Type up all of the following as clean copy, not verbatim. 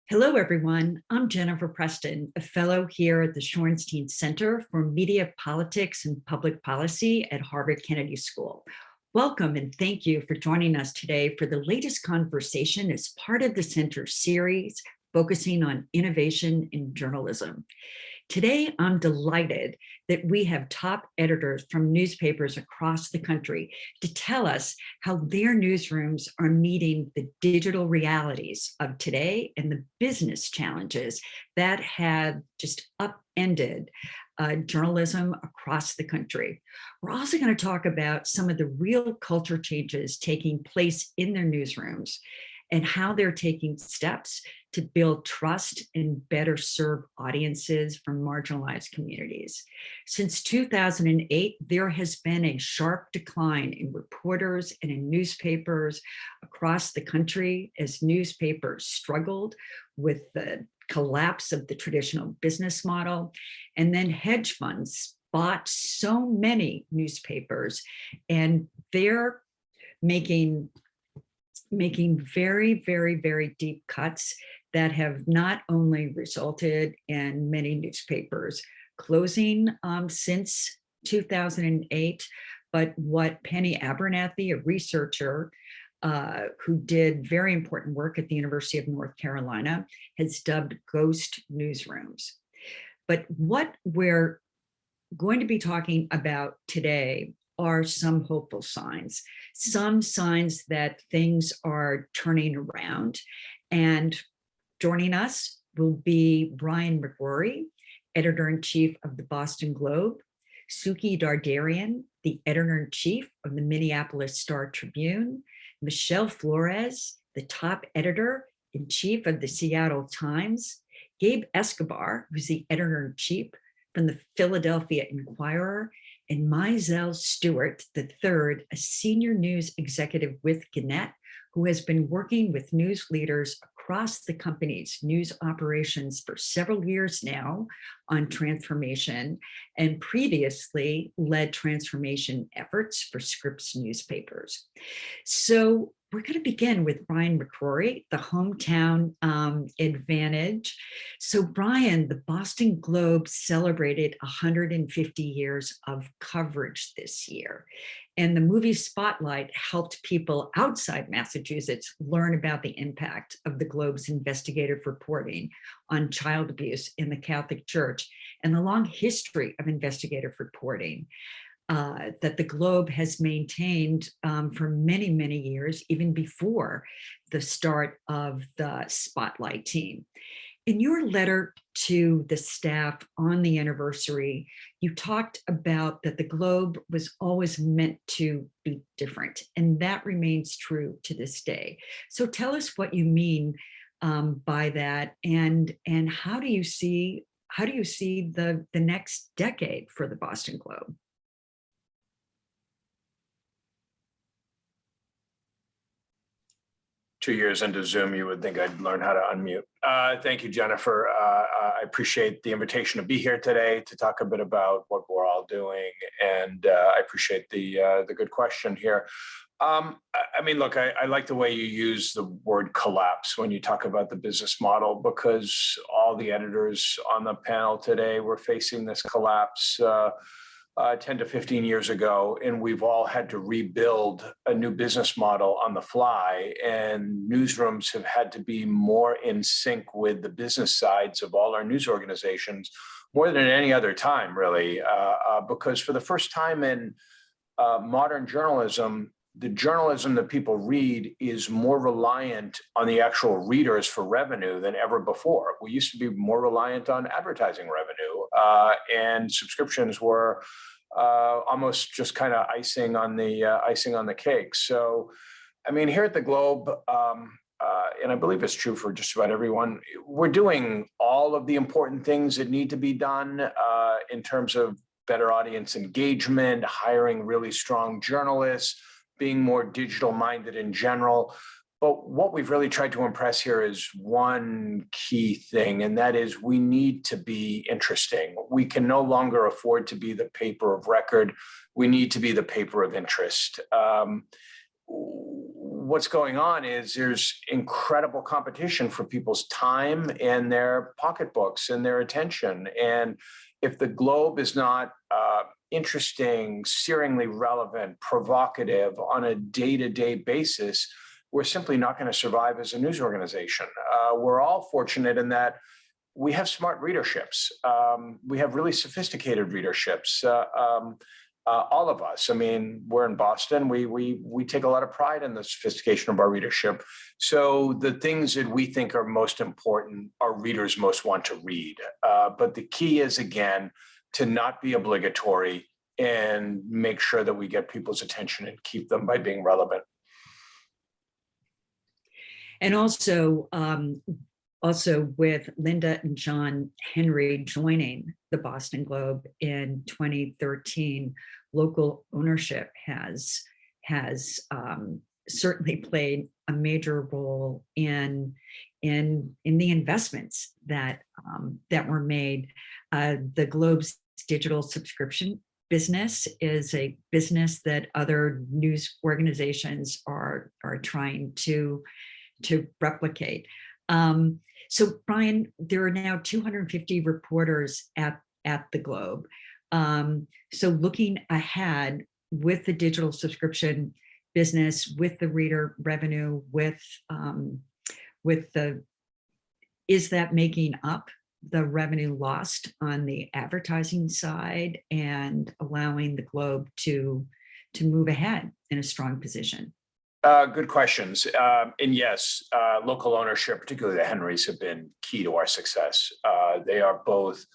Hello, everyone. I'm Jennifer Preston, a fellow here at the Shorenstein Center for Media Politics and Public Policy at Harvard Kennedy School. Welcome and thank you for joining us today for the latest conversation as part of the Center's series focusing on innovation in journalism. Today, I'm delighted that we have top editors from newspapers across the country to tell us how their newsrooms are meeting the digital realities of today and the business challenges that have just upended journalism across the country. We're also going to talk about some of the real culture changes taking place in their newsrooms and how they're taking steps to build trust and better serve audiences from marginalized communities. Since 2008, there has been a sharp decline in reporters and in newspapers across the country as newspapers struggled with the collapse of the traditional business model. And then hedge funds bought so many newspapers, and they're making very, very, very deep cuts that have not only resulted in many newspapers closing since 2008, but what Penny Abernathy, a researcher who did very important work at the University of North Carolina, has dubbed ghost newsrooms. But what we're going to be talking about today are some hopeful signs, some signs that things are turning around. And joining us will be Brian McCrory, editor-in-chief of the Boston Globe, Suki Dardarian, the editor-in-chief of the Minneapolis Star Tribune, Michelle Flores, the top editor-in-chief of the Seattle Times, Gabe Escobar, who's the editor-in-chief from the Philadelphia Inquirer, and Mizell Stewart III, a senior news executive with Gannett, who has been working with news leaders across the company's news operations for several years now on transformation, and previously led transformation efforts for Scripps newspapers. So we're going to begin with Brian McCrory, the hometown advantage. So Brian, the Boston Globe celebrated 150 years of coverage this year. And the movie Spotlight helped people outside Massachusetts learn about the impact of the Globe's investigative reporting on child abuse in the Catholic Church and the long history of investigative reporting that the Globe has maintained for many, many years, even before the start of the Spotlight team. In your letter to the staff on the anniversary, you talked about that the Globe was always meant to be different, and that remains true to this day. So tell us what you mean by that, and how do you see the next decade for the Boston Globe? 2 years into Zoom, you would think I'd learn how to unmute. Thank you, Jennifer. I appreciate the invitation to be here today to talk a bit about what we're all doing, and I appreciate the good question here. I mean, look, I like the way you use the word collapse when you talk about the business model, because all the editors on the panel today were facing this collapse 10 to 15 years ago, and we've all had to rebuild a new business model on the fly, and newsrooms have had to be more in sync with the business sides of all our news organizations more than at any other time, really, because for the first time in modern journalism, the journalism that people read is more reliant on the actual readers for revenue than ever before. We used to be more reliant on advertising revenue, and subscriptions were almost just kind of icing on the cake. So, I mean, here at the Globe, and I believe it's true for just about everyone, we're doing all of the important things that need to be done in terms of better audience engagement, hiring really strong journalists, being more digital minded in general. But what we've really tried to impress here is one key thing, and that is we need to be interesting. We can no longer afford to be the paper of record. We need to be the paper of interest. what's going on is there's incredible competition for people's time and their pocketbooks and their attention. And if the Globe is not interesting, searingly relevant, provocative on a day-to-day basis, we're simply not going to survive as a news organization. We're all fortunate in that we have smart readerships. We have really sophisticated readerships. All of us. I mean, we're in Boston. We take a lot of pride in the sophistication of our readership. So the things that we think are most important, our readers most want to read. But the key is, again, to not be obligatory and make sure that we get people's attention and keep them by being relevant. And also with Linda and John Henry joining the Boston Globe in 2013, local ownership has certainly played a major role in the investments that were made. The Globe's digital subscription business is a business that other news organizations are trying to replicate. So Brian, there are now 250 reporters at the Globe. So looking ahead with the digital subscription business, with the reader revenue, is that making up the revenue lost on the advertising side and allowing the Globe to move ahead in a strong position? Good questions. And yes, local ownership, particularly the Henrys, have been key to our success. They are both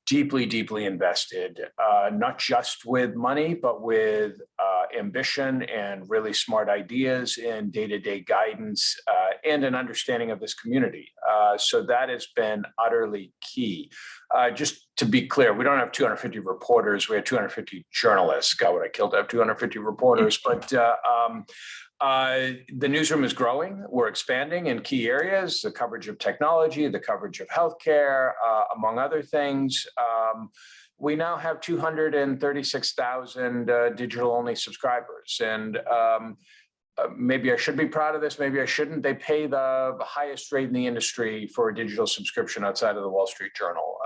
deeply, deeply invested, not just with money, but with ambition and really smart ideas and day-to-day guidance and an understanding of this community. So that has been utterly key. Just to be clear, we don't have 250 reporters. We have 250 journalists. God, would I kill to have 250 reporters, but the newsroom is growing. We're expanding in key areas, the coverage of technology, the coverage of healthcare, among other things. We now have 236,000 digital-only subscribers. And maybe I should be proud of this, maybe I shouldn't. They pay the highest rate in the industry for a digital subscription outside of the Wall Street Journal.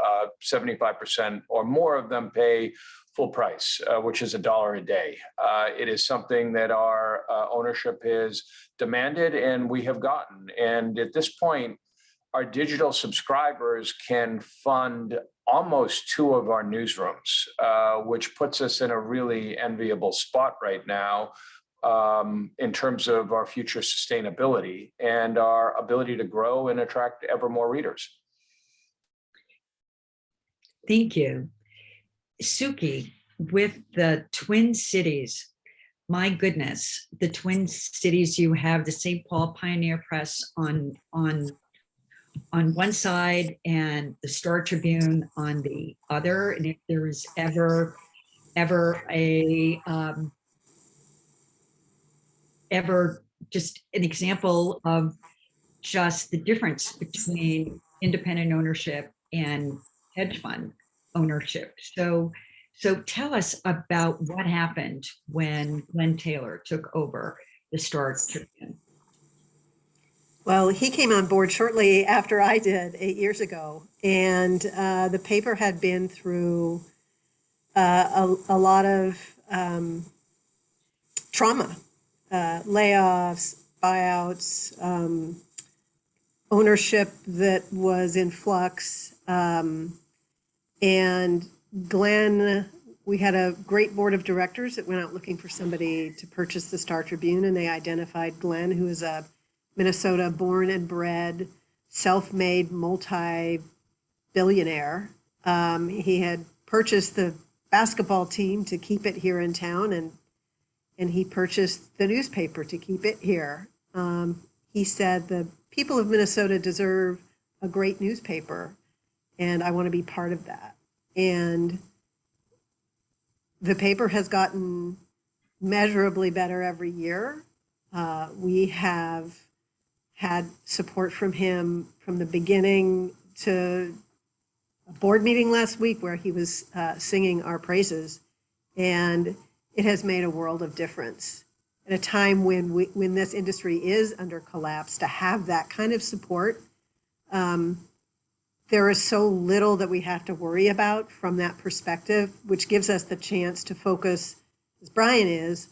75% or more of them pay full price, which is $1 a day. It is something that our ownership has demanded and we have gotten. And at this point, our digital subscribers can fund almost 2 of our newsrooms, which puts us in a really enviable spot right now in terms of our future sustainability and our ability to grow and attract ever more readers. Thank you. Suki, with the Twin Cities, my goodness, the Twin Cities, you have the St. Paul Pioneer Press on one side and the Star Tribune on the other. And if there's ever just an example of just the difference between independent ownership and hedge fund ownership. So tell us about what happened when Glenn Taylor took over the Star Tribune. Well, he came on board shortly after I did 8 years ago, and the paper had been through a lot of trauma, layoffs, buyouts, ownership that was in flux. And Glenn, we had a great board of directors that went out looking for somebody to purchase the Star Tribune, and they identified Glenn, who is a Minnesota born and bred, self-made, multi-billionaire. He had purchased the basketball team to keep it here in town, and he purchased the newspaper to keep it here. He said, the people of Minnesota deserve a great newspaper, and I want to be part of that. And the paper has gotten measurably better every year. We have had support from him from the beginning to a board meeting last week where he was singing our praises, and it has made a world of difference. It at a time when this industry is under collapse, to have that kind of support. There is so little that we have to worry about from that perspective, which gives us the chance to focus, as Brian is,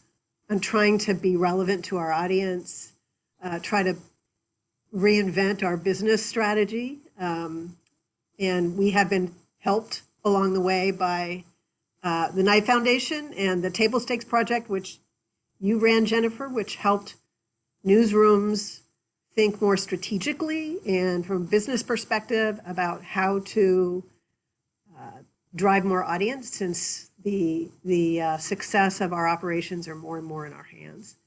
on trying to be relevant to our audience, try to reinvent our business strategy. And we have been helped along the way by the Knight Foundation and the Table Stakes Project, which you ran, Jennifer, which helped newsrooms think more strategically and from a business perspective about how to drive more audience, since the success of our operations are more and more in our hands.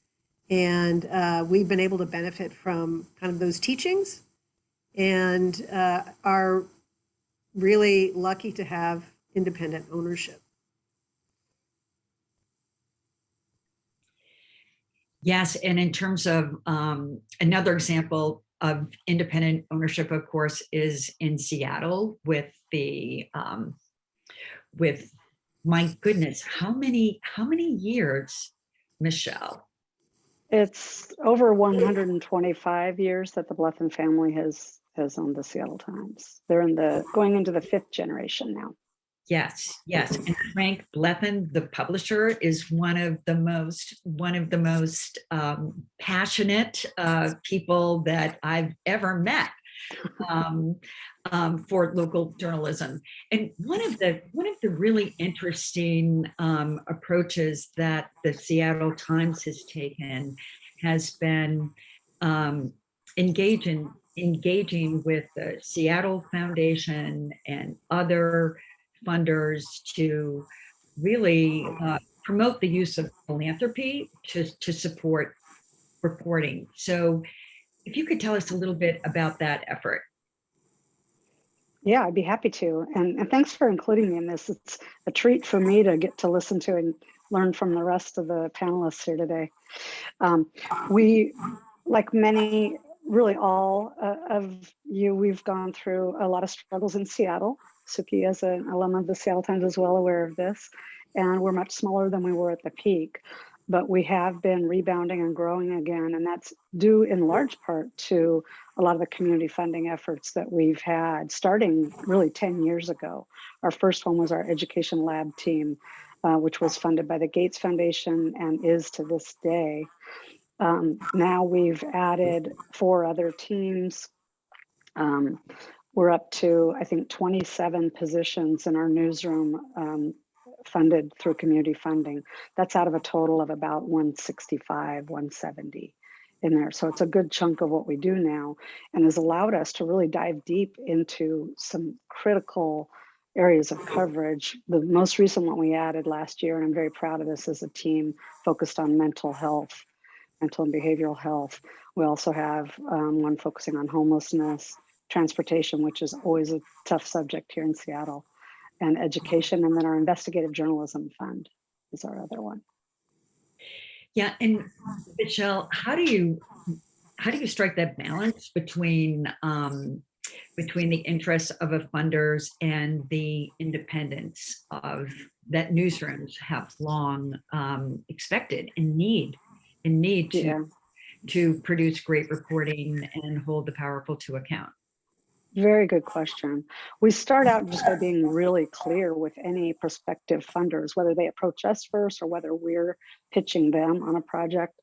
And we've been able to benefit from kind of those teachings, and are really lucky to have independent ownership. Yes, and in terms of another example of independent ownership, of course, is in Seattle with the with, my goodness, how many years, Michelle? It's over 125 years that the Blethyn family has owned the Seattle Times. They're going into the 5th generation now. Yes, yes. And Frank Blethyn, the publisher, is one of the most passionate people that I've ever met for local journalism. And one of the really interesting approaches that the Seattle Times has taken has been engaging with the Seattle Foundation and other funders to really promote the use of philanthropy to support reporting. So if you could tell us a little bit about that effort. Yeah, I'd be happy to. And thanks for including me in this. It's a treat for me to get to listen to and learn from the rest of the panelists here today. We, like many, really all of you, we've gone through a lot of struggles in Seattle. Suki, as an alum of the Seattle Times, is well aware of this. And we're much smaller than we were at the peak. But we have been rebounding and growing again. And that's due in large part to a lot of the community funding efforts that we've had starting really 10 years ago. Our first one was our education lab team, which was funded by the Gates Foundation and is to this day. Now we've added 4 other teams. We're up to, I think, 27 positions in our newsroom funded through community funding. That's out of a total of about 165, 170 in there. So it's a good chunk of what we do now, and has allowed us to really dive deep into some critical areas of coverage. The most recent one we added last year, and I'm very proud of this, is a team focused on mental health, mental and behavioral health. We also have one focusing on homelessness, transportation, which is always a tough subject here in Seattle, and education. And then our investigative journalism fund is our other one. Yeah, and Michelle, how do you strike that balance between the interests of the funders and the independence of that newsrooms have long expected and need to produce great reporting and hold the powerful to account? Very good question. We start out just by being really clear with any prospective funders, whether they approach us first or whether we're pitching them on a project.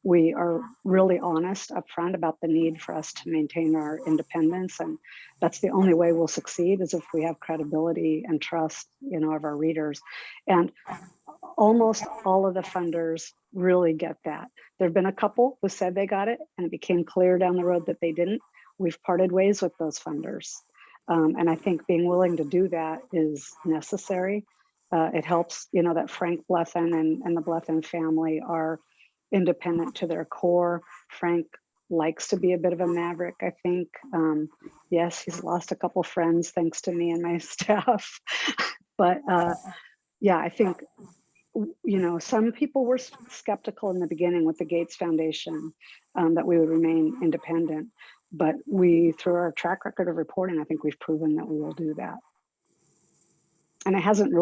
We are really honest upfront about the need for us to maintain our independence, and that's the only way we'll succeed, is if we have credibility and trust, of our readers. And almost all of the funders really get that. There have been a couple who said they got it, and it became clear down the road that they didn't. We've parted ways with those funders. And I think being willing to do that is necessary. It helps, that Frank Blethyn and the Blethyn family are independent to their core. Frank likes to be a bit of a maverick, I think. Yes, he's lost a couple friends thanks to me and my staff. But yeah, I think, some people were skeptical in the beginning with the Gates Foundation that we would remain independent. But through our track record of reporting, I think we've proven that we will do that. And it hasn't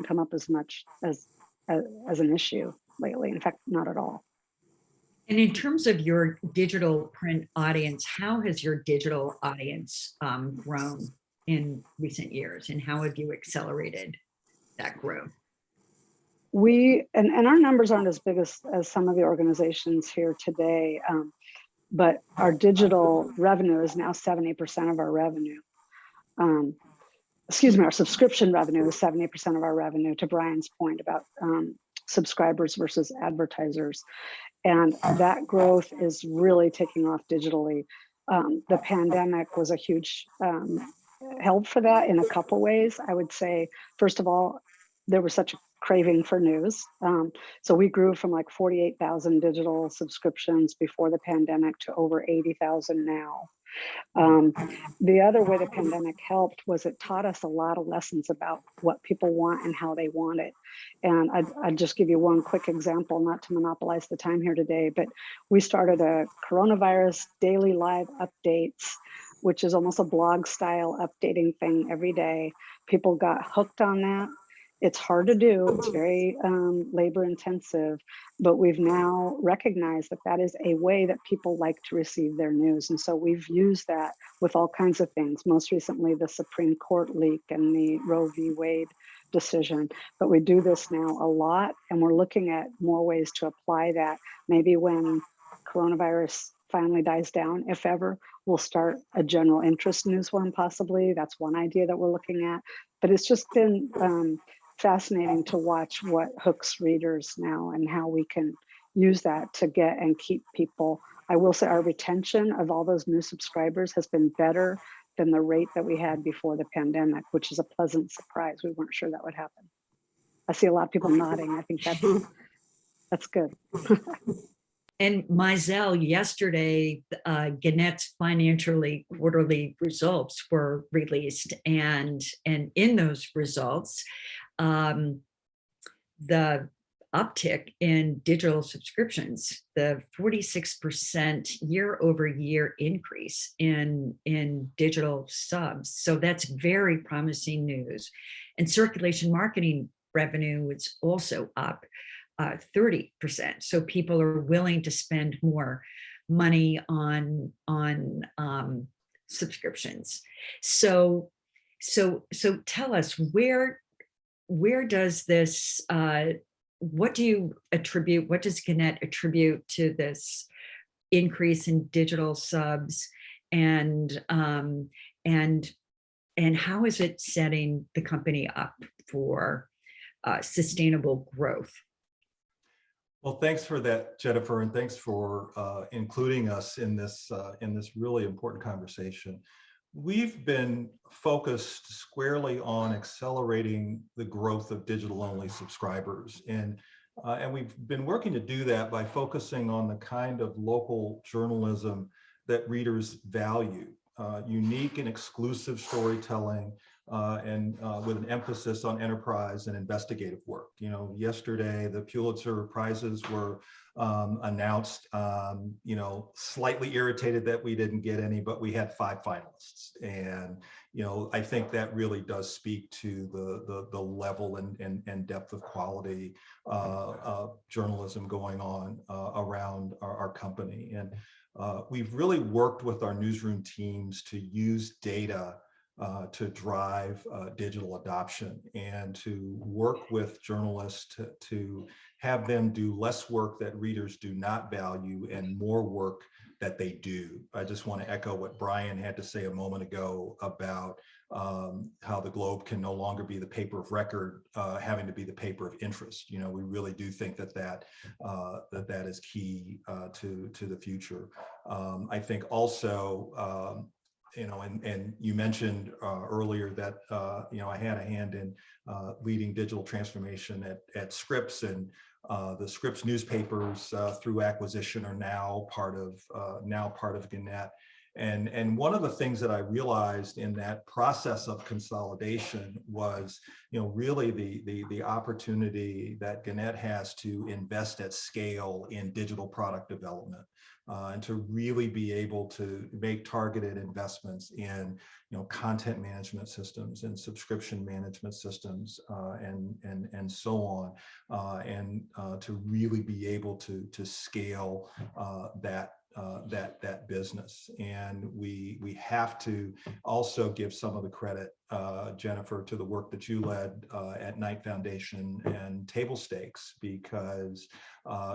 come up as much as an issue lately. In fact, not at all. And in terms of your digital print audience, how has your digital audience grown in recent years, and how have you accelerated that growth? And our numbers aren't as big as some of the organizations here today, but our digital revenue is now 70% of our revenue. Excuse me, our subscription revenue is 70% of our revenue, to Brian's point about subscribers versus advertisers. And that growth is really taking off digitally. The pandemic was a huge help for that in a couple ways. I would say, first of all, there was such a craving for news. So we grew from like 48,000 digital subscriptions before the pandemic to over 80,000 now. The other way the pandemic helped was it taught us a lot of lessons about what people want and how they want it. And I'd just give you one quick example, not to monopolize the time here today, but we started a coronavirus daily live updates, which is almost a blog style updating thing every day. People got hooked on that. It's hard to do, it's very labor intensive, but we've now recognized that that is a way that people like to receive their news. And so we've used that with all kinds of things, most recently the Supreme Court leak and the Roe v. Wade decision. But we do this now a lot, and we're looking at more ways to apply that. Maybe when coronavirus finally dies down, if ever, we'll start a general interest news one possibly. That's one idea that we're looking at. But it's just been fascinating to watch what hooks readers now and how we can use that to get and keep people. I will say our retention of all those new subscribers has been better than the rate that we had before the pandemic, which is a pleasant surprise. We weren't sure that would happen. I see a lot of people nodding. I think that's good. And Mizell, yesterday, Gannett's financially quarterly results were released, and in those results, the uptick in digital subscriptions, the 46% year-over-year increase in digital subs. So that's very promising news. And circulation marketing revenue is also up 30%. So people are willing to spend more money on subscriptions. So tell us, where does this, what does Gannett attribute to this increase in digital subs, and how is it setting the company up for sustainable growth? Well, thanks for that, Jennifer, and thanks for including us in this really important conversation. We've been focused squarely on accelerating the growth of digital-only subscribers, and we've been working to do that by focusing on the kind of local journalism that readers value, unique and exclusive storytelling, and with an emphasis on enterprise and investigative work. You know, yesterday the Pulitzer Prizes were announced. You know, slightly irritated that we didn't get any, but we had 5 finalists, and you know, I think that really does speak to the level and depth of quality journalism going on around our company. And we've really worked with our newsroom teams to use data to drive digital adoption, and to work with journalists to have them do less work that readers do not value and more work that they do. I just want to echo what Brian had to say a moment ago about how the Globe can no longer be the paper of record, having to be the paper of interest. You know, we really do think that is key to the future. I think also, you know, and you mentioned earlier that, you know, I had a hand in leading digital transformation at Scripps, and the Scripps newspapers through acquisition are now part of Gannett. And one of the things that I realized in that process of consolidation was, you know, really the opportunity that Gannett has to invest at scale in digital product development. and to really be able to make targeted investments in, content management systems and subscription management systems, and so on, and to really be able to scale that business. And we have to also give some of the credit, Jennifer, to the work that you led at Knight Foundation and Table Stakes, because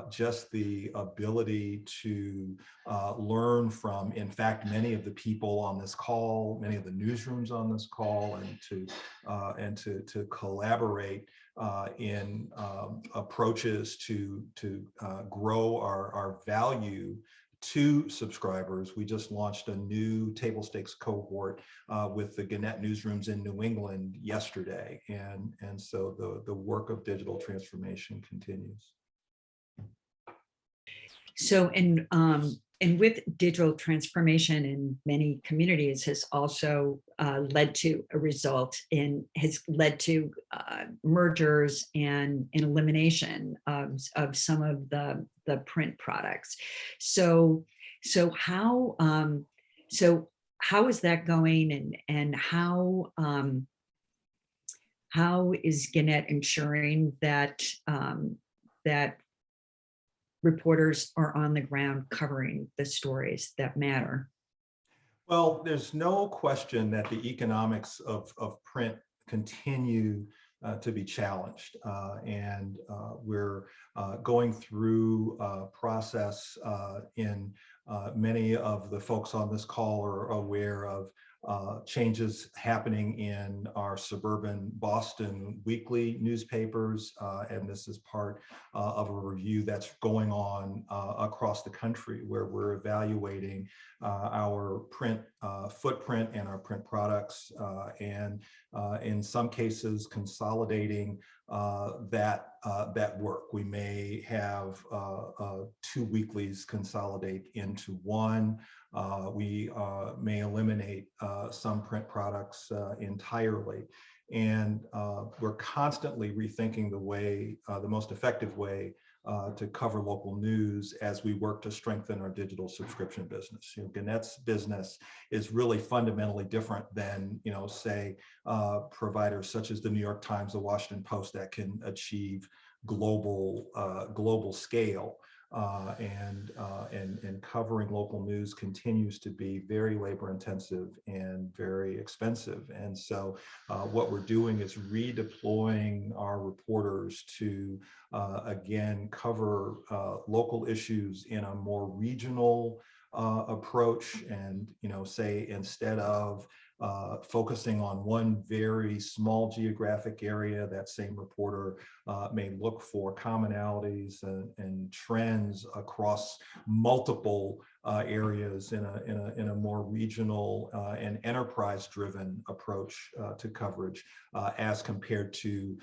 just the ability to learn from, in fact, many of the people on this call, many of the newsrooms on this call, and to collaborate in approaches to grow our value to subscribers. We just launched a new table stakes cohort with the Gannett newsrooms in New England yesterday, and so the work of digital transformation continues. So, and with digital transformation in many communities has also led to a result in, has led to mergers and an elimination of some of the print products. So how is that going, and how is Gannett ensuring that that reporters are on the ground covering the stories that matter? Well, there's no question that the economics of print continue to be challenged. And we're going through a process in many of the folks on this call are aware of changes happening in our suburban Boston weekly newspapers. And this is part of a review that's going on across the country, where we're evaluating our print footprint and our print products, and in some cases consolidating that work. We may have 2 weeklies consolidate into one. We may eliminate some print products entirely. And we're constantly rethinking the way, the most effective way to cover local news as we work to strengthen our digital subscription business. Gannett's business is really fundamentally different than, say, providers such as the New York Times, the Washington Post, that can achieve global scale. And covering local news continues to be very labor intensive and very expensive. And so what we're doing is redeploying our reporters to again cover local issues in a more regional approach. And say, instead of focusing on one very small geographic area, that same reporter may look for commonalities and trends across multiple areas in a more regional and enterprise-driven approach to coverage, as compared to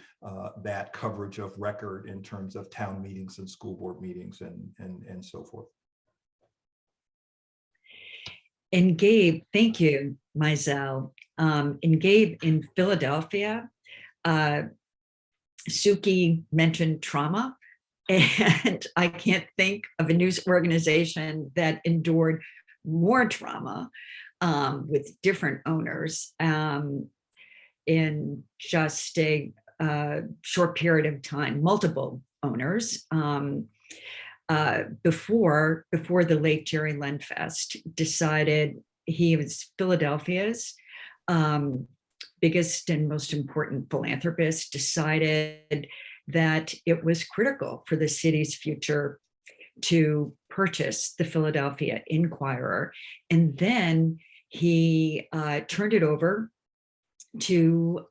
that coverage of record in terms of town meetings and school board meetings and so forth. And Gabe, thank you, Mizell. And Gabe, in Philadelphia, Suki mentioned trauma, and I can't think of a news organization that endured more trauma with different owners in just a short period of time, multiple owners. Before the late Jerry Lenfest decided, he was Philadelphia's biggest and most important philanthropist, decided that it was critical for the city's future to purchase the Philadelphia Inquirer. And then he turned it over to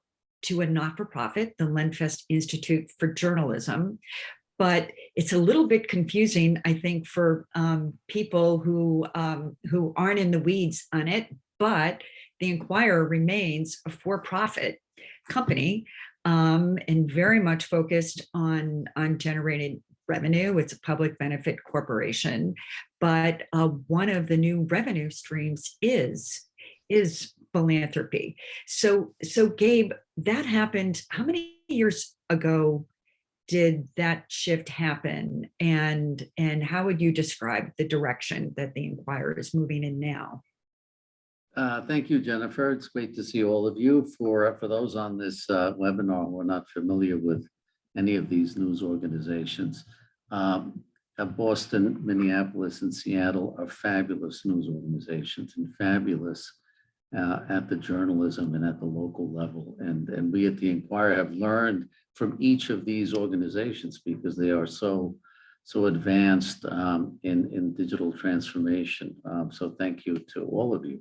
a not-for-profit, the Lenfest Institute for Journalism. But it's a little bit confusing, I think, for people who aren't in the weeds on it. But the Inquirer remains a for-profit company and very much focused on generating revenue. It's a public benefit corporation, but one of the new revenue streams is philanthropy. So Gabe, that happened how many years ago did that shift happen, and how would you describe the direction that the Inquirer is moving in now? Thank you, Jennifer. It's great to see all of you. For those on this webinar who are not familiar with any of these news organizations, Boston, Minneapolis, and Seattle are fabulous news organizations and fabulous at the journalism and at the local level. And we at the Inquirer have learned from each of these organizations because they are so advanced in digital transformation. So thank you to all of you.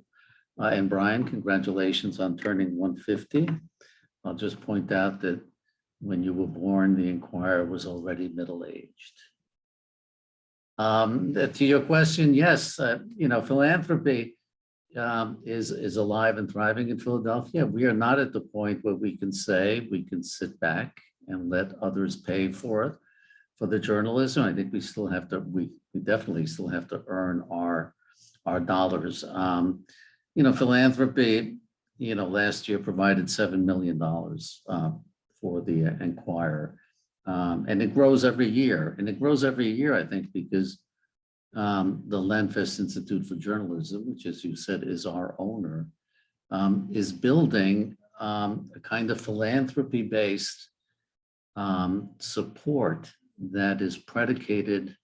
And Brian, congratulations on turning 150. I'll just point out that when you were born, the Inquirer was already middle-aged. To your question, yes, philanthropy is alive and thriving in Philadelphia. We are not at the point where we can say we can sit back and let others pay for it, for the journalism. I think we still have to, we definitely still have to earn our dollars. Philanthropy, last year provided $7 million for the Inquirer. And it grows every year. And it grows every year, I think, because the Lenfest Institute for Journalism, which, as you said, is our owner, is building a kind of philanthropy-based support that is predicated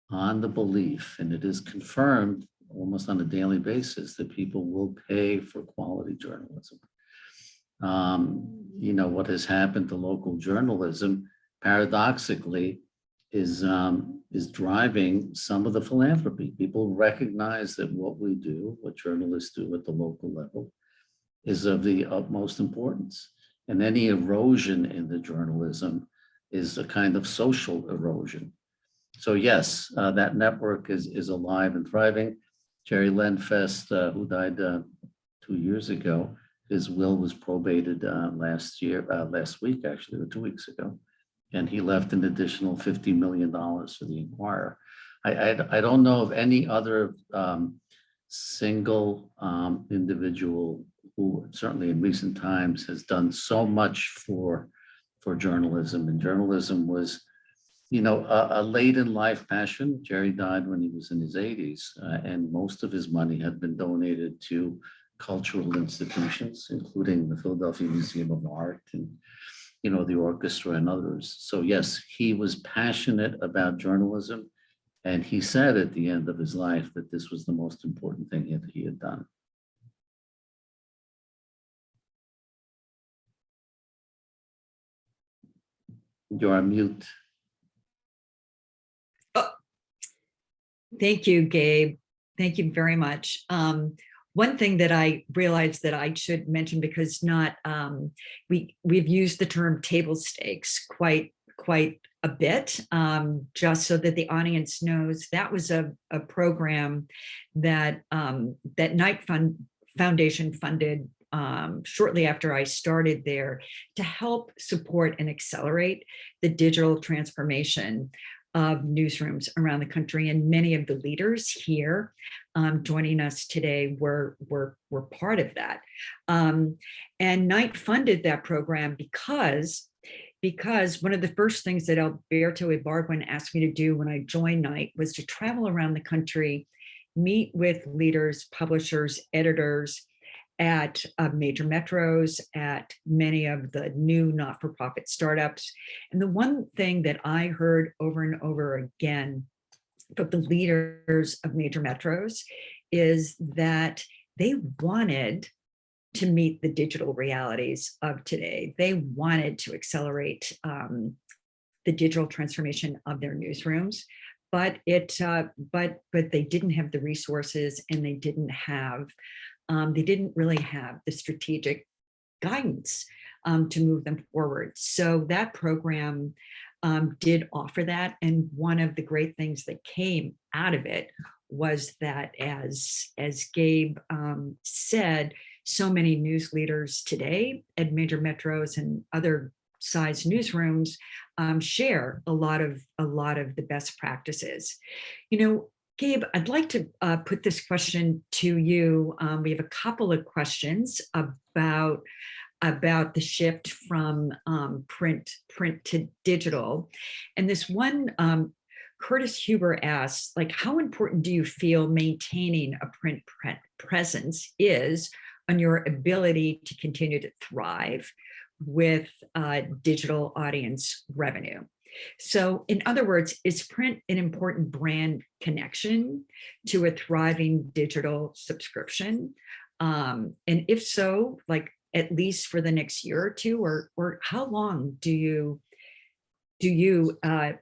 on the belief, and it is confirmed almost on a daily basis, that people will pay for quality journalism. What has happened to local journalism, paradoxically, is driving some of the philanthropy. People recognize that what we do, what journalists do at the local level, is of the utmost importance. And any erosion in the journalism is a kind of social erosion. So yes, that network is alive and thriving. Jerry Lenfest, who died 2 years ago, his will was probated last week, actually, or 2 weeks ago. And he left an additional $50 million for the Inquirer. I don't know of any other single individual who, certainly in recent times, has done so much for journalism. And journalism was, a late in life passion. Jerry died when he was in his 80s, and most of his money had been donated to cultural institutions, including the Philadelphia Museum of Art and, the orchestra and others. So yes, he was passionate about journalism, and he said at the end of his life that this was the most important thing that he had done. You're on mute. Thank you, Gabe. Thank you very much. One thing that I realized that I should mention, because we've used the term table stakes quite a bit, just so that the audience knows, that was a program that that Knight Foundation funded shortly after I started there, to help support and accelerate the digital transformation of newsrooms around the country. And many of the leaders here joining us today were part of that. And Knight funded that program because one of the first things that Alberto Ibargüen asked me to do when I joined Knight was to travel around the country, meet with leaders, publishers, editors at major metros, at many of the new not-for-profit startups. And the one thing that I heard over and over again from the leaders of major metros is that they wanted to meet the digital realities of today. They wanted to accelerate the digital transformation of their newsrooms, but they didn't have the resources, and they didn't really have the strategic guidance to move them forward. So that program did offer that. And one of the great things that came out of it was that, as Gabe said, so many news leaders today at major metros and other size newsrooms share a lot of the best practices. Gabe, I'd like to put this question to you. We have a couple of questions about about the shift from print to digital. And this one, Curtis Huber asks, like, how important do you feel maintaining a print presence is on your ability to continue to thrive with digital audience revenue? So in other words, is print an important brand connection to a thriving digital subscription? And if so, like at least for the next year or two, or how long do you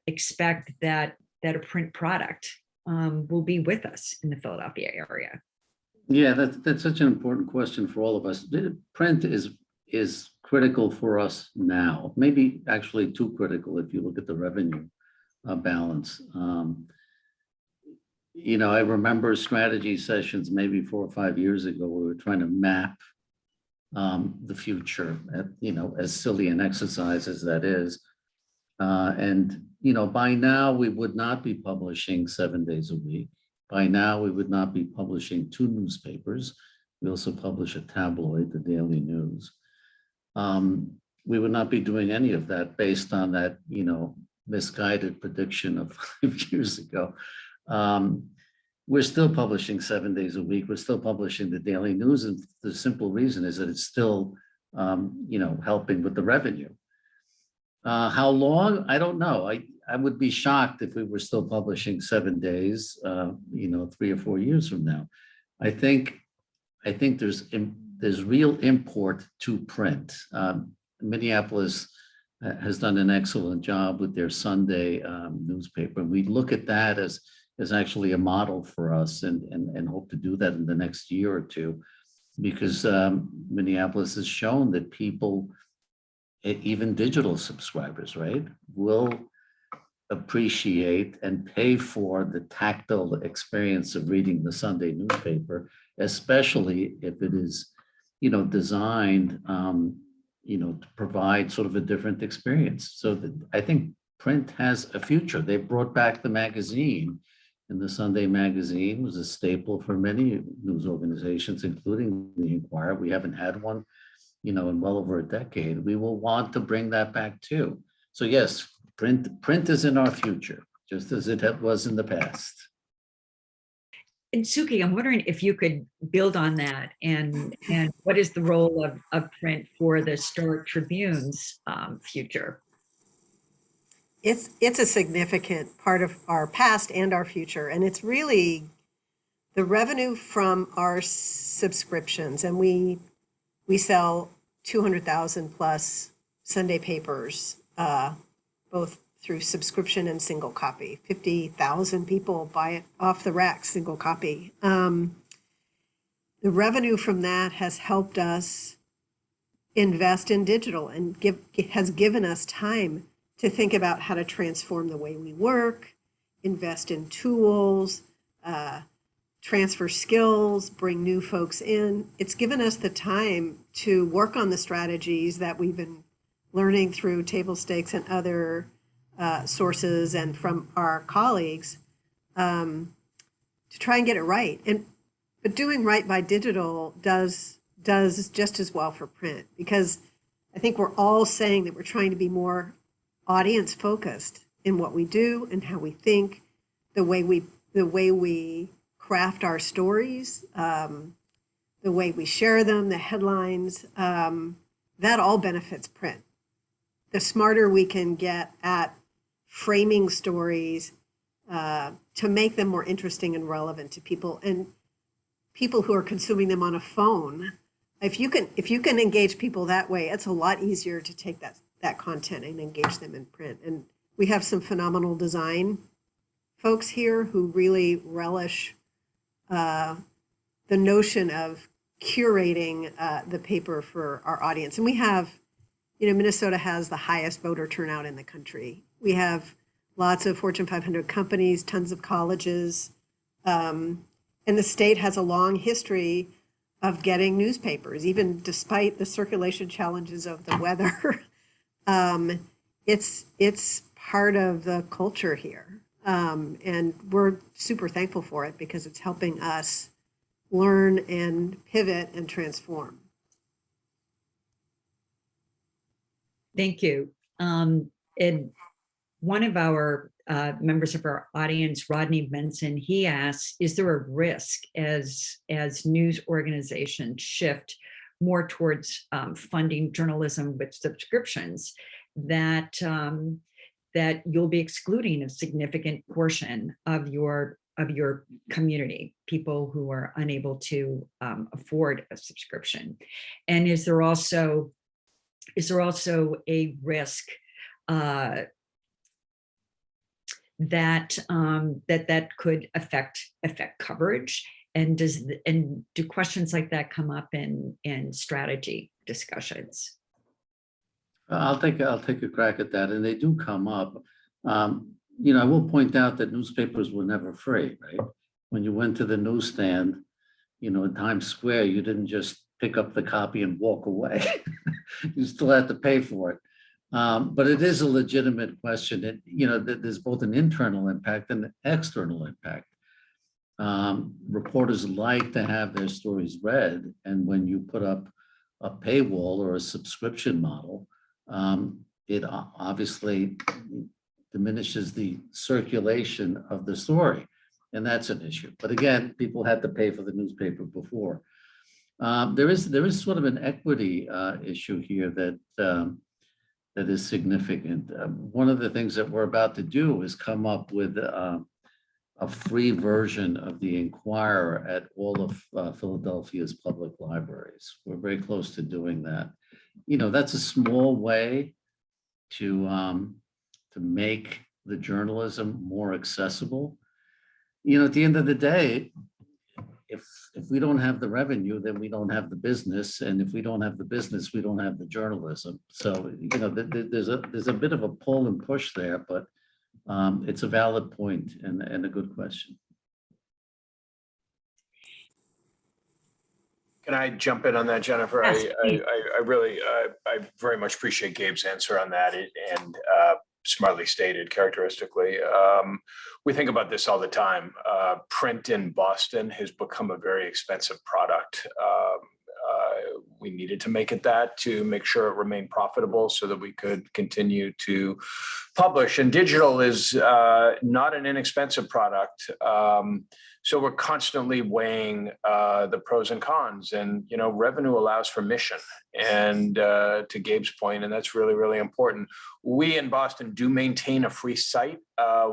expect that a print product will be with us in the Philadelphia area? Yeah, that's such an important question for all of us. Print is critical for us now, maybe actually too critical if you look at the revenue balance. You know, I remember strategy sessions maybe 4 or 5 years ago, we were trying to map the future, you know, as silly an exercise as that is. And, you know, by now we would not be publishing 7 days a week. By now we would not be publishing 2 newspapers. We also publish a tabloid, the Daily News. We would not be doing any of that based on that, you know, misguided prediction of 5 years ago. We're still publishing 7 days a week. We're still publishing the Daily News. And the simple reason is that it's still, you know, helping with the revenue. How long? I don't know. I would be shocked if we were still publishing 7 days, you know, 3 or 4 years from now. I think there's real import to print. Minneapolis has done an excellent job with their Sunday newspaper. We look at that as actually a model for us, and hope to do that in the next year or two, because Minneapolis has shown that people, even digital subscribers, right, will appreciate and pay for the tactile experience of reading the Sunday newspaper, especially if it is, you know, designed, you know, to provide sort of a different experience. So I think print has a future. They brought back the magazine, and the Sunday magazine was a staple for many news organizations, including the Inquirer. We haven't had one, you know, in well over a decade. We will want to bring that back too. So yes, print is in our future, just as it was in the past. And Suki, I'm wondering if you could build on that, and what is the role of print for the Star Tribune's future? It's a significant part of our past and our future, and it's really the revenue from our subscriptions, and we sell 200,000 plus Sunday papers, both through subscription and single copy. 50,000 people buy it off the rack, single copy. The revenue from that has helped us invest in digital and has given us time to think about how to transform the way we work, invest in tools, transfer skills, bring new folks in. It's given us the time to work on the strategies that we've been learning through table stakes and other sources and from our colleagues to try and get it right. But doing right by digital does just as well for print, because I think we're all saying that we're trying to be more audience focused in what we do and how we think, the way we craft our stories, the way we share them, the headlines, that all benefits print. The smarter we can get at framing stories to make them more interesting and relevant to people, and people who are consuming them on a phone. If you can engage people that way, it's a lot easier to take that content and engage them in print. And we have some phenomenal design folks here who really relish the notion of curating the paper for our audience. And we have, you know, Minnesota has the highest voter turnout in the country. We have lots of Fortune 500 companies, tons of colleges, and the state has a long history of getting newspapers, even despite the circulation challenges of the weather. It's part of the culture here. And we're super thankful for it because it's helping us learn and pivot and transform. Thank you. And one of our members of our audience, Rodney Benson, he asks, is there a risk as news organizations shift more towards funding journalism with subscriptions that that you'll be excluding a significant portion of your community, people who are unable to afford a subscription? And is there also a risk that could affect coverage? And do questions like that come up in strategy discussions? I'll take a crack at that, and they do come up. You know, I will point out that newspapers were never free, right? When you went to the newsstand, you know, in Times Square, you didn't just pick up the copy and walk away. You still had to pay for it. But it is a legitimate question. That, you know, there's both an internal impact and an external impact. Reporters like to have their stories read, and when you put up a paywall or a subscription model, it obviously diminishes the circulation of the story, and that's an issue. But again, people had to pay for the newspaper before. There is sort of an equity issue here that is significant. One of the things that we're about to do is come up with a free version of the Inquirer at all of Philadelphia's public libraries. We're very close to doing that. You know, that's a small way to make the journalism more accessible. You know, at the end of the day, if we don't have the revenue, then we don't have the business, and if we don't have the business, we don't have the journalism. So, you know, there's a bit of a pull and push there, but it's a valid point and a good question. Can I jump in on that, Jennifer? Yes, I really, I very much appreciate Gabe's answer on that, and smartly stated, characteristically. We think about this all the time. Print in Boston has become a very expensive product. We needed to make it that to make sure it remained profitable so that we could continue to publish. And digital is not an inexpensive product. So we're constantly weighing the pros and cons, and, you know, revenue allows for mission. And to Gabe's point, and that's really, really important, we in Boston do maintain a free site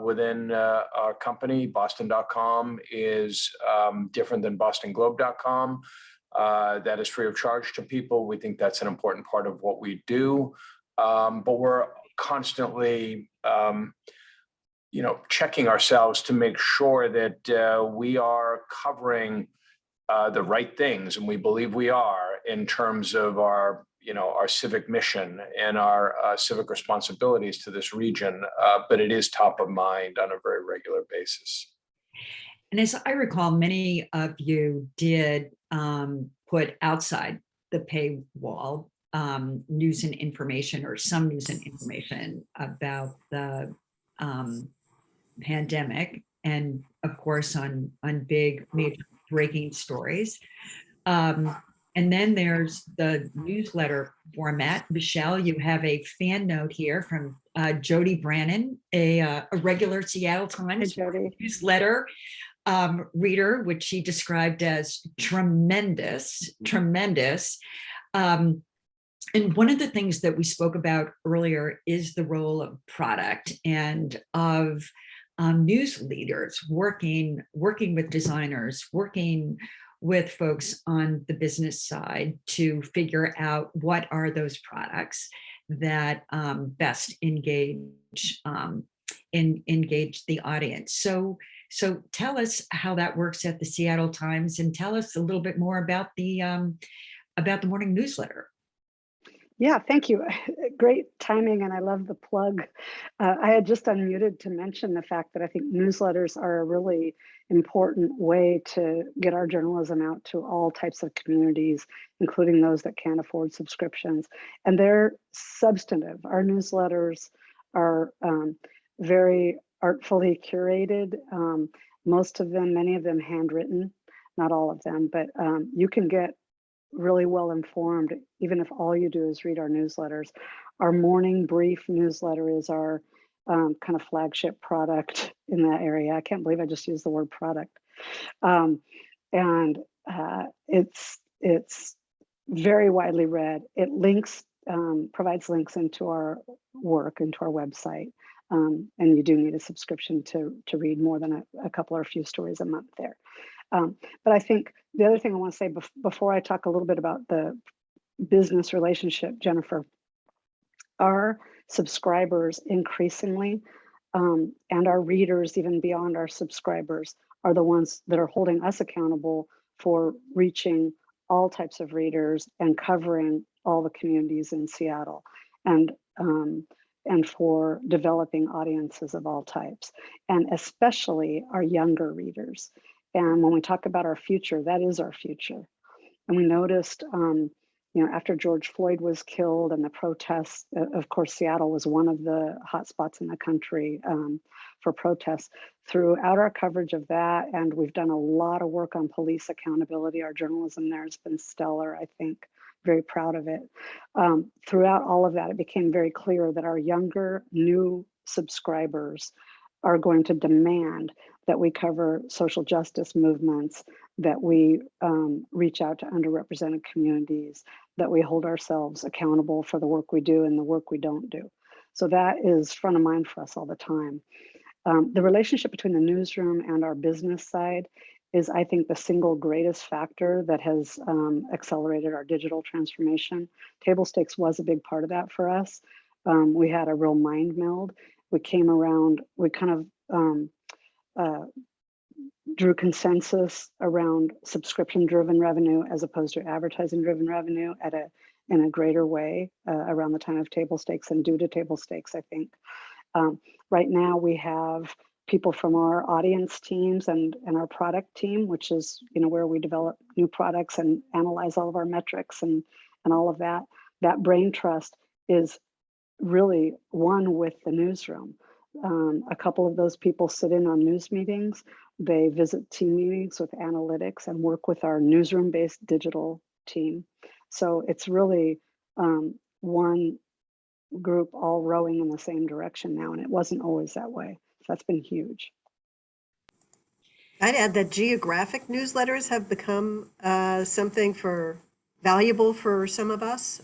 within our company. Boston.com is different than bostonglobe.com. That is free of charge to people. We think that's an important part of what we do. But we're constantly you know, checking ourselves to make sure that we are covering the right things, and we believe we are, in terms of our, you know, our civic mission and our civic responsibilities to this region. But it is top of mind on a very regular basis. And as I recall, many of you did put outside the paywall news and information, or some news and information about the pandemic, and of course on big major breaking stories. And then there's the newsletter format. Michelle, you have a fan note here from Jody Brannon, a regular Seattle Times newsletter reader, which she described as tremendous. And one of the things that we spoke about earlier is the role of product and of news leaders working with designers, working with folks on the business side to figure out what are those products that best engage the audience. So tell us how that works at the Seattle Times, and tell us a little bit more about the morning newsletter. Yeah, thank you. Great timing, and I love the plug. I had just unmuted to mention the fact that I think newsletters are a really important way to get our journalism out to all types of communities, including those that can't afford subscriptions. And they're substantive. Our newsletters are very artfully curated. Most of them, many of them handwritten, not all of them, but you can get really well informed, even if all you do is read our newsletters. Our morning brief newsletter is our kind of flagship product in that area. I can't believe I just used the word product. And it's very widely read. It links, provides links into our work, into our website. And you do need a subscription to read more than a couple or a few stories a month there. But I think the other thing I want to say before I talk a little bit about the business relationship, Jennifer, our subscribers increasingly, and our readers, even beyond our subscribers, are the ones that are holding us accountable for reaching all types of readers and covering all the communities in Seattle, and for developing audiences of all types, and especially our younger readers. And when we talk about our future, that is our future. And we noticed, after George Floyd was killed and the protests, of course, Seattle was one of the hotspots in the country for protests. Throughout our coverage of that, and we've done a lot of work on police accountability. Our journalism there has been stellar, I think, very proud of it. Throughout all of that, it became very clear that our younger, new subscribers are going to demand that we cover social justice movements, that we reach out to underrepresented communities, that we hold ourselves accountable for the work we do and the work we don't do. So that is front of mind for us all the time. The relationship between the newsroom and our business side is, I think, the single greatest factor that has accelerated our digital transformation. Table stakes was a big part of that for us. We had a real mind meld. We came around, we kind of drew consensus around subscription-driven revenue as opposed to advertising-driven revenue in a greater way around the time of table stakes and due to table stakes, I think. Right now we have people from our audience teams and our product team, which is where we develop new products and analyze all of our metrics and all of that. That brain trust is really one with the newsroom. A couple of those people sit in on news meetings. They visit team meetings with analytics and work with our newsroom-based digital team. So it's really one group all rowing in the same direction now, and it wasn't always that way. So that's been huge. I'd add that geographic newsletters have become something valuable for some of us.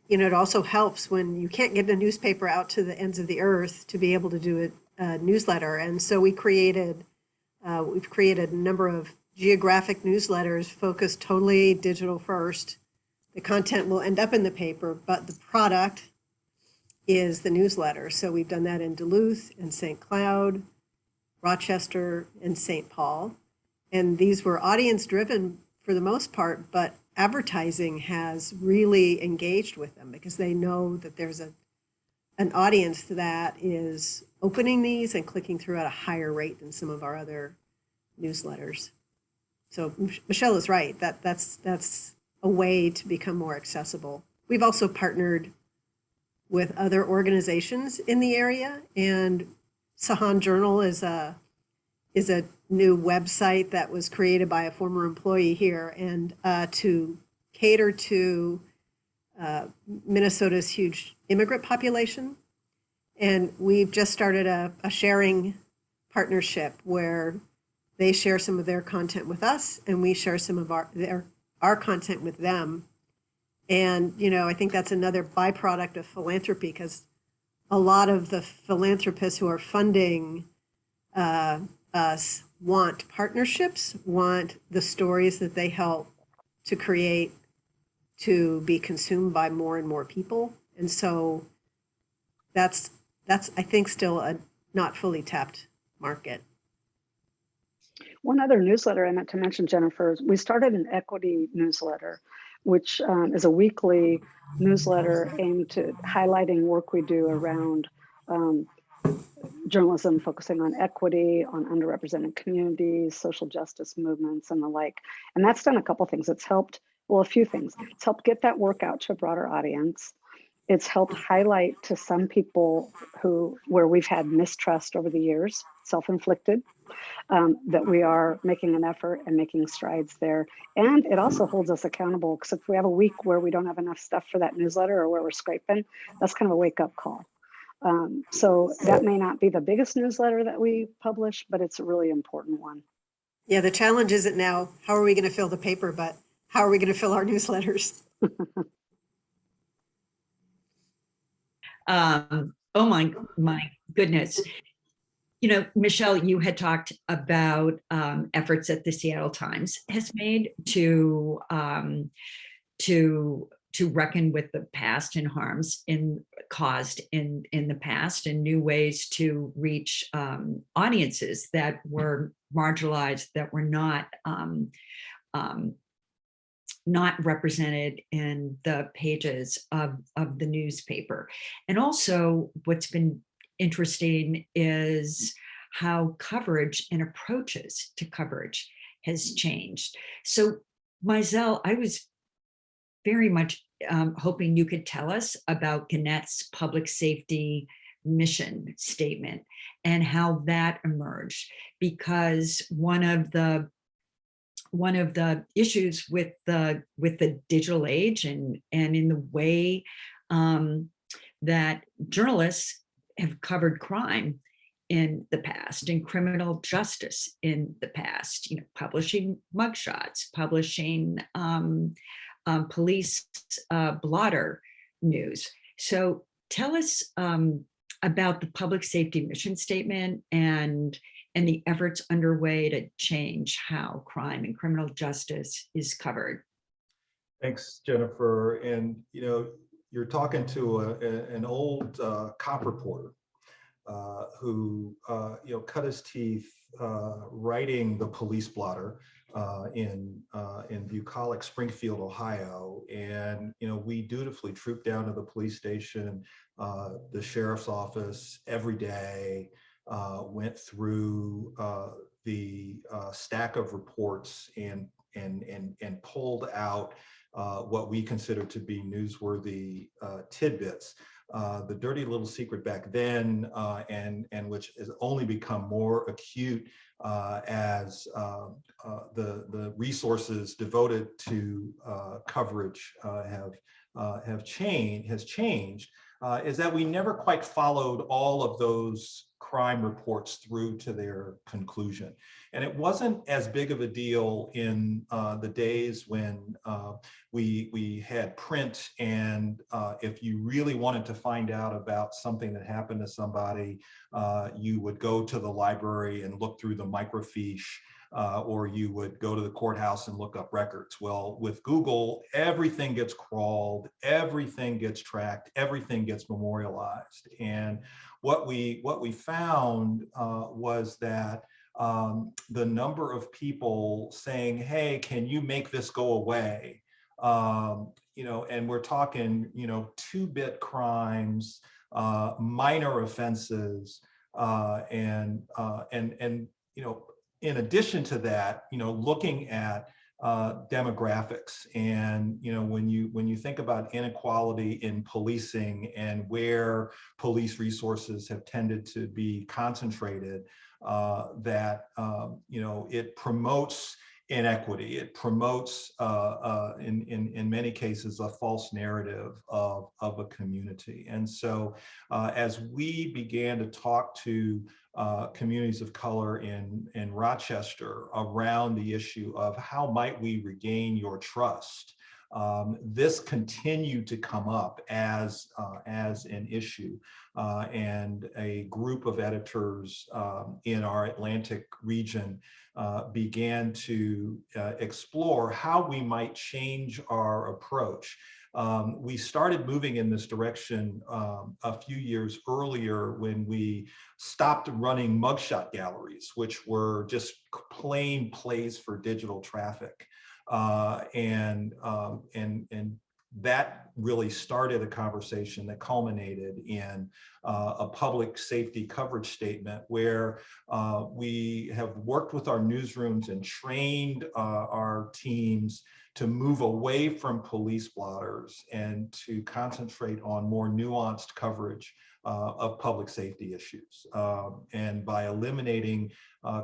It also helps when you can't get a newspaper out to the ends of the earth to be able to do a newsletter. And so we've created a number of geographic newsletters focused totally digital first. The content will end up in the paper, but the product is the newsletter. So we've done that in Duluth and St. Cloud, Rochester, and St. Paul. And these were audience driven for the most part, but advertising has really engaged with them because they know that there's an audience that is opening these and clicking through at a higher rate than some of our other newsletters. So Michelle is right. That's a way to become more accessible. We've also partnered with other organizations in the area, and Sahan Journal is a new website that was created by a former employee here, and to cater to Minnesota's huge immigrant population. And we've just started a sharing partnership where they share some of their content with us and we share some of our content with them. And, I think that's another byproduct of philanthropy, because a lot of the philanthropists who are funding us want partnerships, want the stories that they help to create to be consumed by more and more people. And so that's I think still a not fully tapped market. One other newsletter I meant to mention, Jennifer, is we started an equity newsletter, which is a weekly newsletter aimed at highlighting work we do around journalism focusing on equity, on underrepresented communities, social justice movements, and the like. And that's done a couple things. It's helped, well, a few things. It's helped get that work out to a broader audience. It's helped highlight to some people where we've had mistrust over the years, self-inflicted, that we are making an effort and making strides there. And it also holds us accountable, because if we have a week where we don't have enough stuff for that newsletter or where we're scraping, that's kind of a wake up call. So that may not be the biggest newsletter that we publish, but it's a really important one. Yeah, the challenge isn't now, how are we going to fill the paper, but how are we going to fill our newsletters? Oh my goodness. You know, Michelle, you had talked about efforts that the Seattle Times has made to reckon with the past and harms caused in the past, and new ways to reach audiences that were marginalized, that were not represented in the pages of the newspaper. And also what's been interesting is how coverage and approaches to coverage has changed. So Mizell, I was very much hoping you could tell us about Gannett's public safety mission statement and how that emerged, because one of the issues with the digital age and in the way that journalists have covered crime in the past and criminal justice in the past, you know, publishing mugshots, publishing police blotter news. So tell us about the public safety mission statement and the efforts underway to change how crime and criminal justice is covered. Thanks, Jennifer. And, you know, you're talking to an old cop reporter who, you know, cut his teeth writing the police blotter in bucolic Springfield, Ohio. And, you know, we dutifully trooped down to the police station, the sheriff's office every day, went through the stack of reports and pulled out what we consider to be newsworthy tidbits. The dirty little secret back then, and which has only become more acute as the resources devoted to coverage has changed, is that we never quite followed all of those crime reports through to their conclusion. And it wasn't as big of a deal in the days when we had print, and if you really wanted to find out about something that happened to somebody, you would go to the library and look through the microfiche, or you would go to the courthouse and look up records. Well, with Google, everything gets crawled, everything gets tracked, everything gets memorialized. And what we found was that the number of people saying, "Hey, can you make this go away?" You know, and we're talking, you know, 2-bit crimes, minor offenses, and you know, in addition to that, you know, looking at demographics. And, you know, when you think about inequality in policing and where police resources have tended to be concentrated, that, you know, it promotes inequity. It promotes, in many cases, a false narrative of a community. And so as we began to talk to communities of color in Rochester around the issue of how might we regain your trust, this continued to come up as an issue, and a group of editors in our Atlantic region began to explore how we might change our approach. We started moving in this direction a few years earlier when we stopped running mugshot galleries, which were just plain plays for digital traffic. And that really started a conversation that culminated in a public safety coverage statement where we have worked with our newsrooms and trained our teams to move away from police blotters and to concentrate on more nuanced coverage of public safety issues. And by eliminating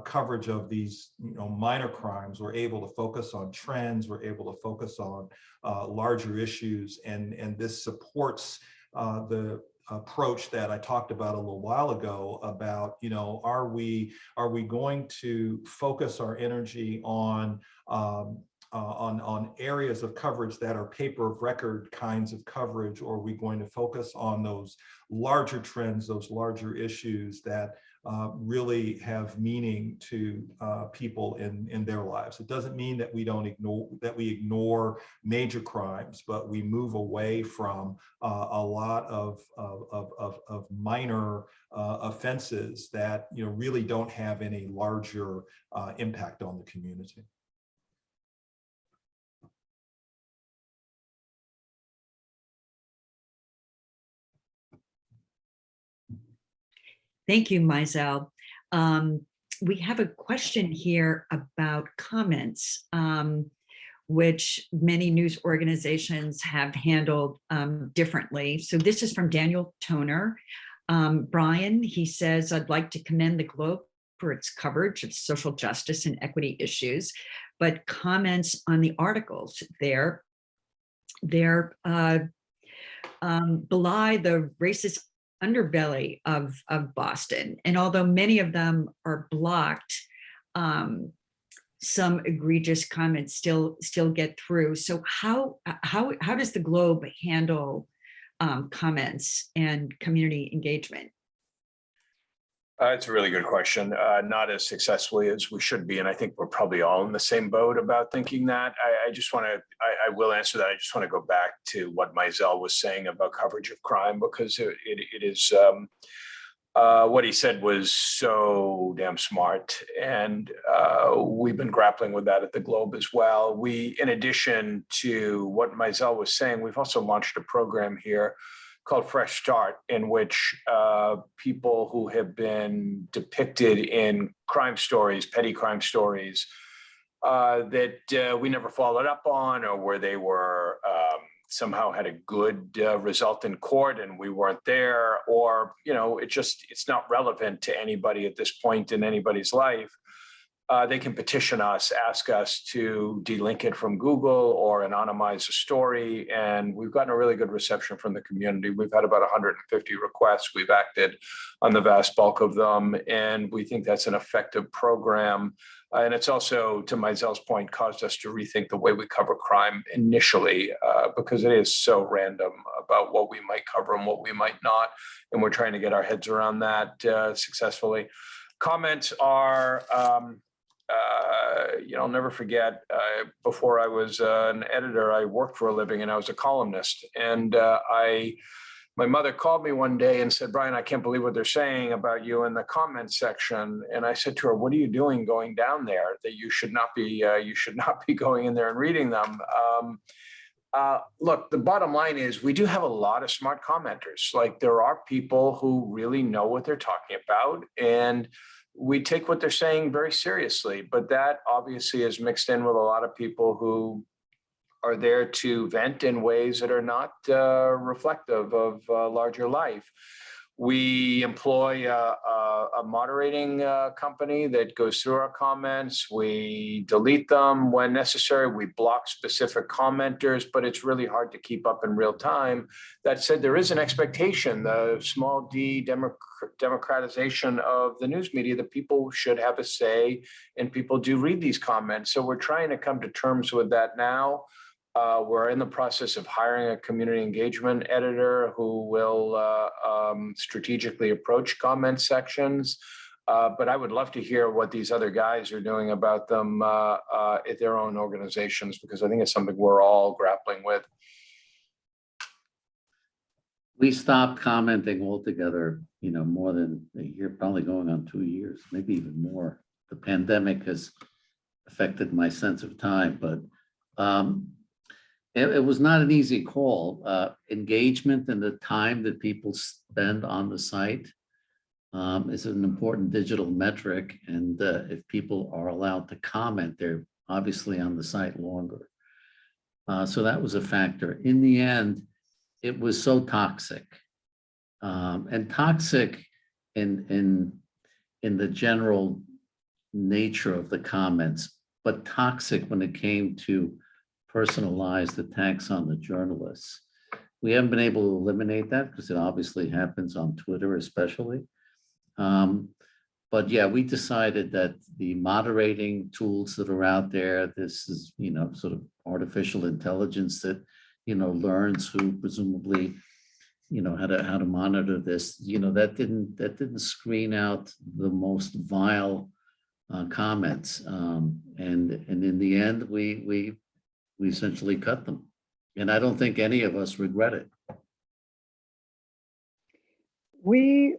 coverage of these minor crimes, we're able to focus on trends, we're able to focus on larger issues, and this supports the approach that I talked about a little while ago about, are we going to focus our energy on areas of coverage that are paper of record kinds of coverage, or are we going to focus on those larger trends, those larger issues that really have meaning to people in their lives? It doesn't mean that we ignore major crimes, but we move away from a lot of minor offenses that really don't have any larger impact on the community. Thank you, Mizell. We have a question here about comments, which many news organizations have handled differently. So this is from Daniel Toner. Brian, he says, I'd like to commend the Globe for its coverage of social justice and equity issues, but comments on the articles there, belie the racist underbelly of Boston. And although many of them are blocked, some egregious comments still get through. So how does the Globe handle comments and community engagement? It's a really good question. Not as successfully as we should be. And I think we're probably all in the same boat about thinking that. I will answer that. I just want to go back to what Mizell was saying about coverage of crime, because it is, what he said was so damn smart. And we've been grappling with that at the Globe as well. We, in addition to what Mizell was saying, we've also launched a program here called Fresh Start, in which people who have been depicted in crime stories, petty crime stories, that we never followed up on, or where they were somehow had a good result in court and we weren't there, or it's not relevant to anybody at this point in anybody's life. They can petition us, ask us to delink it from Google or anonymize a story. And we've gotten a really good reception from the community. We've had about 150 requests. We've acted on the vast bulk of them. And we think that's an effective program. And it's also, to Mizell's point, caused us to rethink the way we cover crime initially, because it is so random about what we might cover and what we might not. And we're trying to get our heads around that successfully. Comments are, I'll never forget, before I was an editor, I worked for a living and I was a columnist. And my mother called me one day and said, Brian, I can't believe what they're saying about you in the comments section. And I said to her, what are you doing going down there? That you should not be going in there and reading them. Look, the bottom line is we do have a lot of smart commenters. Like, there are people who really know what they're talking about, and we take what they're saying very seriously. But that obviously is mixed in with a lot of people who are there to vent in ways that are not reflective of larger life. We employ a moderating company that goes through our comments. We delete them when necessary. We block specific commenters, but it's really hard to keep up in real time. That said, there is an expectation, the small d democratization of the news media, that people should have a say, and people do read these comments. So we're trying to come to terms with that now. We're in the process of hiring a community engagement editor who will strategically approach comment sections. But I would love to hear what these other guys are doing about them at their own organizations, because I think it's something we're all grappling with. We stopped commenting altogether, more than a year, probably going on 2 years, maybe even more. The pandemic has affected my sense of time, but it was not an easy call. Engagement and the time that people spend on the site is an important digital metric. And if people are allowed to comment, they're obviously on the site longer. So that was a factor. In the end, it was so toxic. And toxic in the general nature of the comments, but toxic when it came to personalized attacks on the journalists. We haven't been able to eliminate that because it obviously happens on Twitter especially. But yeah, we decided that the moderating tools that are out there, this is, sort of artificial intelligence that, learns who presumably, how to monitor this, that didn't screen out the most vile comments. And in the end, we essentially cut them. And I don't think any of us regret it. We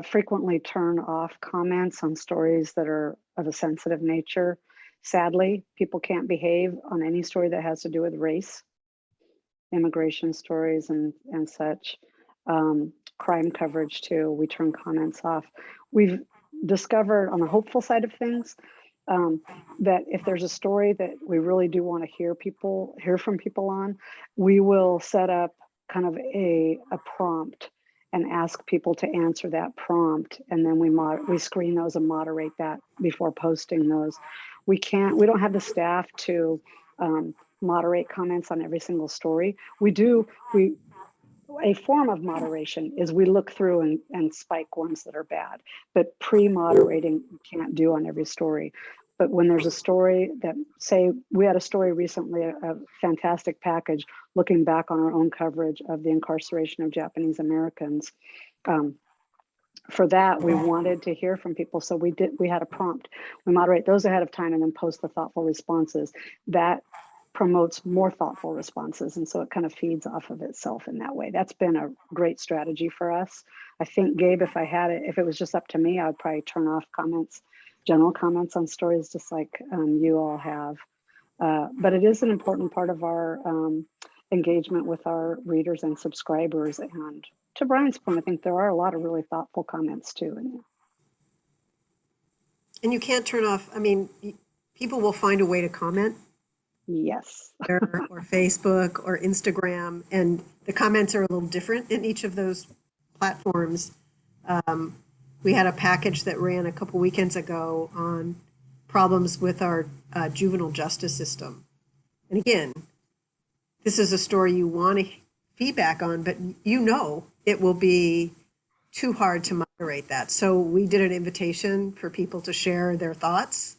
frequently turn off comments on stories that are of a sensitive nature. Sadly, people can't behave on any story that has to do with race, immigration stories and such. Crime coverage too, we turn comments off. We've discovered on the hopeful side of things that if there's a story that we really do want to hear from people on, we will set up kind of a prompt and ask people to answer that prompt, and then we screen those and moderate that before posting those. We don't have the staff to moderate comments on every single story. A form of moderation is we look through and spike ones that are bad, but pre-moderating you can't do on every story. But when there's a story that, say, we had a story recently, a fantastic package looking back on our own coverage of the incarceration of Japanese Americans. For that, we wanted to hear from people. So we had a prompt. We moderate those ahead of time and then post the thoughtful responses. That promotes more thoughtful responses. And so it kind of feeds off of itself in that way. That's been a great strategy for us. I think, Gabe, if it was just up to me, I'd probably turn off general comments on stories just like you all have. But it is an important part of our engagement with our readers and subscribers. And to Brian's point, I think there are a lot of really thoughtful comments too in there. And you can't turn off, people will find a way to comment. Yes. or Facebook or Instagram, and the comments are a little different in each of those platforms. We had a package that ran a couple weekends ago on problems with our juvenile justice system. And again, this is a story you want feedback on, but it will be too hard to moderate that. So we did an invitation for people to share their thoughts,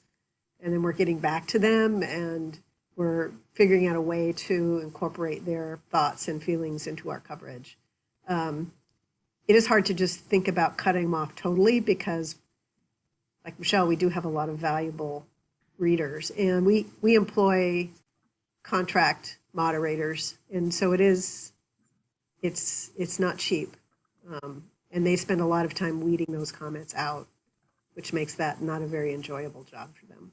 and then we're getting back to them, and we're figuring out a way to incorporate their thoughts and feelings into our coverage. It is hard to just think about cutting them off totally because, like Michelle, we do have a lot of valuable readers, and we employ contract moderators, and so it's not cheap, and they spend a lot of time weeding those comments out, which makes that not a very enjoyable job for them.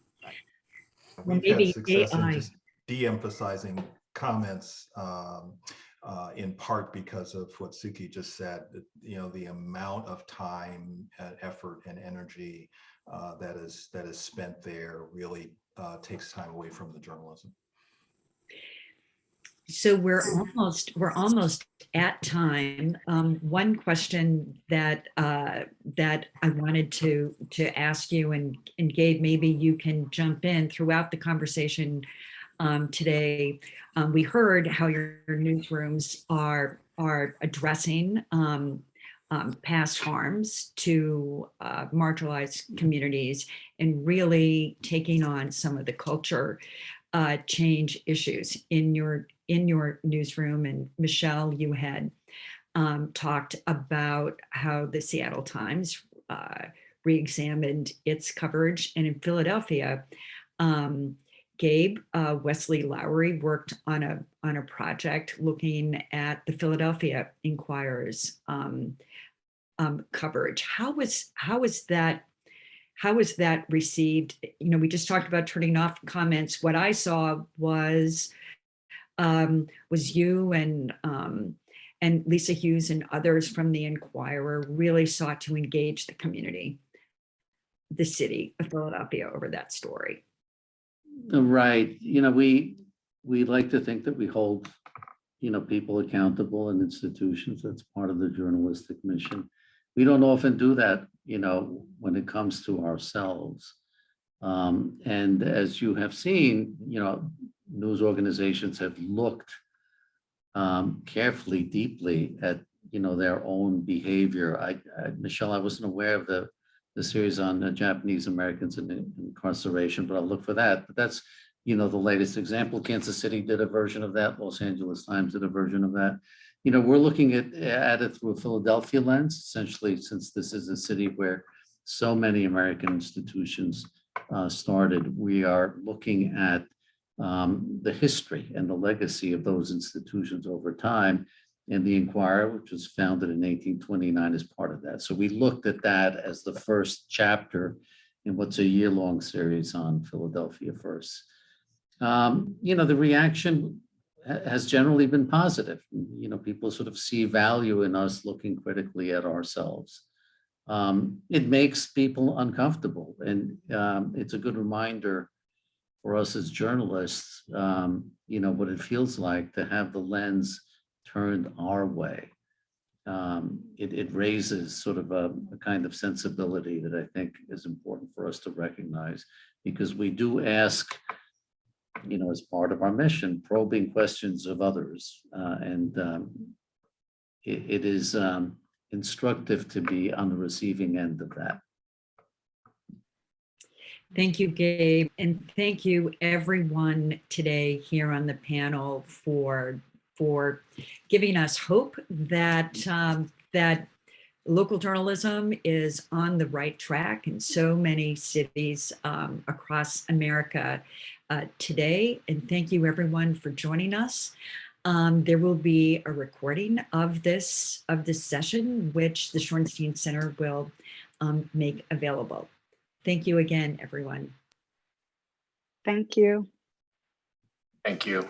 We've had success in just de-emphasizing comments in part because of what Suki just said, the amount of time and effort and energy that is spent there really takes time away from the journalism. So we're almost at time. One question that I wanted to ask you, and Gabe, maybe you can jump in throughout the conversation today. We heard how your newsrooms are addressing past harms to marginalized communities and really taking on some of the culture change issues in your newsroom. And Michelle, you had talked about how the Seattle Times re-examined its coverage, and in Philadelphia, Gabe, Wesley Lowery worked on a project looking at the Philadelphia Inquirer's coverage. How was that received? We just talked about turning off comments. What I saw was was you and Lisa Hughes and others from the Inquirer really sought to engage the community, the city of Philadelphia, over that story. Right. We like to think that we hold, people accountable and institutions. That's part of the journalistic mission. We don't often do that, when it comes to ourselves. And as you have seen, news organizations have looked carefully, deeply at, their own behavior. Michelle, I wasn't aware of the series on Japanese Americans in incarceration, but I'll look for that. But that's, the latest example. Kansas City did a version of that. Los Angeles Times did a version of that. We're looking at it through a Philadelphia lens, essentially, since this is a city where so many American institutions started. We are looking at the history and the legacy of those institutions over time. And the Inquirer, which was founded in 1829, is part of that. So we looked at that as the first chapter in what's a year-long series on Philadelphia First. The reaction has generally been positive. People sort of see value in us looking critically at ourselves. It makes people uncomfortable, and it's a good reminder for us as journalists, what it feels like to have the lens turned our way. It raises sort of a kind of sensibility that I think is important for us to recognize, because we do ask, as part of our mission, probing questions of others. It is instructive to be on the receiving end of that. Thank you, Gabe. And thank you everyone today here on the panel for giving us hope that that local journalism is on the right track in so many cities across America today. And thank you everyone for joining us. There will be a recording of this session, which the Shorenstein Center will make available. Thank you again, everyone. Thank you. Thank you.